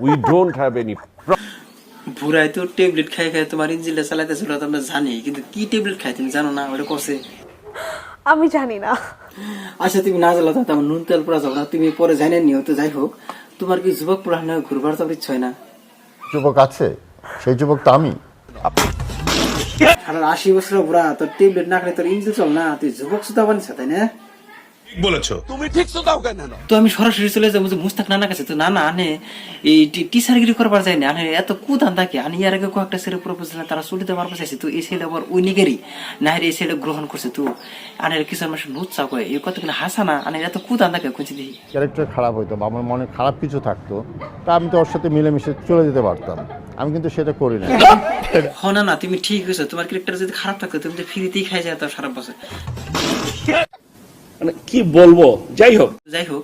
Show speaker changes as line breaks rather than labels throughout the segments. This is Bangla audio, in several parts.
We don't have any
বুড়াই তো ট্যাবলেট খাই খাই তোমার ইঞ্জিনটা চালাইতেছিল তো আমরা জানি, কিন্তু কি ট্যাবলেট খাই তুমি জানো না? ওটা কষে
আমি জানি না।
আচ্ছা তুমি না জ্বালাতো তেমন নুন তেল পড়া যাবো না, তুমি পরে জানি নিও তো। যাই হোক, তোমার কি যুবক পুরান ঘুরবার যাবার ইচ্ছা হয় না?
যুবক আছে, সেই যুবক তো আমি।
80 বছর বুড়া, তোর ট্যাবলেট না খেলে তোর ইঞ্জিন চল না, তুই যুবক সুতা বানিস তাই না?
বলেছো তুমি ঠিক তো দাও কেন?
তো আমি সরাসরি চলে যাবো মুস্তাক নানা কাছে। তো নানা আনে এই টিচারগিরি করবার যায় না, আনে এত কুদান থাকে। আনে এর আগে কয়েকটা ছেলে প্রপোজ দিলেন, তারা চলিতে মারবার চাইছে। তো এই ছেলে আবার ওই নিগেরি না, এই ছেলে গ্রহণ করছে। তো আনের কিছু মানুষ নুৎসা করে এই কতগুলো হাসা না, আনে এত কুদান থাকে খুঁজে দিই।
ক্যারেক্টার খারাপ হইতো বা আমার মনে খারাপ কিছু থাকতো, তা আমি তো ওর সাথে মিলেমিশে চলে যেতে পারতাম। আমি কিন্তু সেটা করি না।
না না, তুমি ঠিক হয়েছো। তোমার ক্যারেক্টার যদি খারাপ থাকতো তুমি তো ফ্রিতেই খাই যায় সারা বছর।
মানে কি বলবো, যাই হোক
যাই হোক,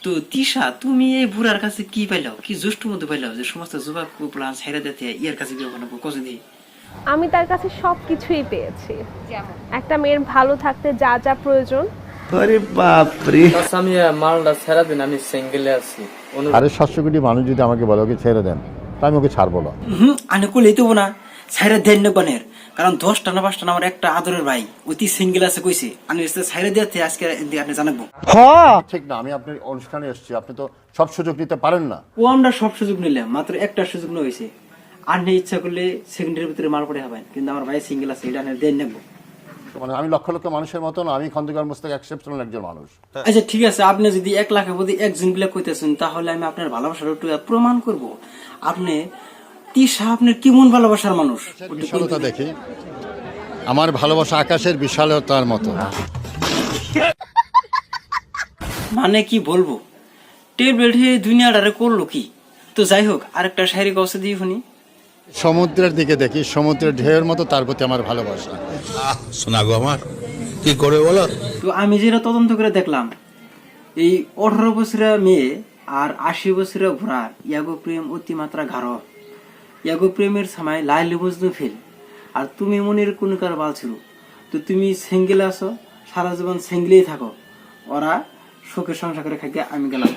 তো তিশা তুমি এই বুড়ার কাছে কি পাইলাও, কি জুষ্ট মধ্যে পাইলাও যে সমস্ত যুবক প্লান ছেড়ে দিতে ইয়ার কাছে বিয়ে বানাবো কষে দিই?
আমি তার কাছে সবকিছুই পেয়েছি, একটা মেয়ের ভালো থাকতে যা যা প্রয়োজন।
আমি মালটা ছেড়ে দিন, আমি সিঙ্গেলে আছি।
750 কোটি মানুষ যদি আমাকে বলে ওকে ছেড়ে দেন, তা আমি ওকে ছাড়বো না।
আমি কইলেই তো না ছাইরা দেন না বানের, কারণ 10টা না 5টা না আমার একটা আদরের ভাই অতি সিঙ্গেল আছে কইছে, আমি ছাইরা দিতে আজকে আপনি জানাবো।
ঠিক না, আমি আপনার অনুষ্ঠানে এসেছি, আপনি তো সব সুযোগ নিতে পারেন না।
ও আমরা সব সুযোগ নিলাম, মাত্র একটা সুযোগ না হয়েছে। আর নেই ইচ্ছা করলে সেকেন্ডের ভিতরে মার পড়ে হবেন, কিন্তু আমার ভাই সিঙ্গেল আছে, এটা দেন নেবো।
মানে আমি লক্ষ লক্ষ মানুষের মতো না, আমি খন্দকার মোস্তাক এক্সেপশনাল একজন মানুষ।
আচ্ছা ঠিক আছে, আপনি যদি 1 লাখের মধ্যে একজন গুলা কইতেছেন, তাহলে আমি আপনার ভালোবাসার একটু প্রমাণ করব। আপনি তিশা আপনার কেমন ভালোবাসার মানুষ
বিশালতা দেখি, আমার ভালোবাসা আকাশের বিশালতার মতো।
মানে কি বলবো, টেবিল দুনিয়াটারে করলো কি? তো যাই হোক, আরেকটা শায়রি কষে দিয়ে শুনি।
সমুদ্রের দিকে দেখি, সমুদ্রের ঢেউয়ের মতো তার প্রতি আমার ভালোবাসা।
শোনা গো আমার, কি করে বলো?
তো আমি যেটা তদন্ত করে দেখলাম, এই 18 বছরের মেয়ে আর 80 বছরের ঘোড়া ইয়াগো প্রেম অতিমাত্রা গাঢ়। ইয়াগো প্রেমের সময় লাইলে বুঝতে ফেল। আর তুমি মনের কোন কার বাল ছিল, তো তুমি সিঙ্গেল আছো, সারা জীবন সিঙ্গেলেই থাকো। ওরা সুখের সংসার করে খাইতে, আমি গেলাম।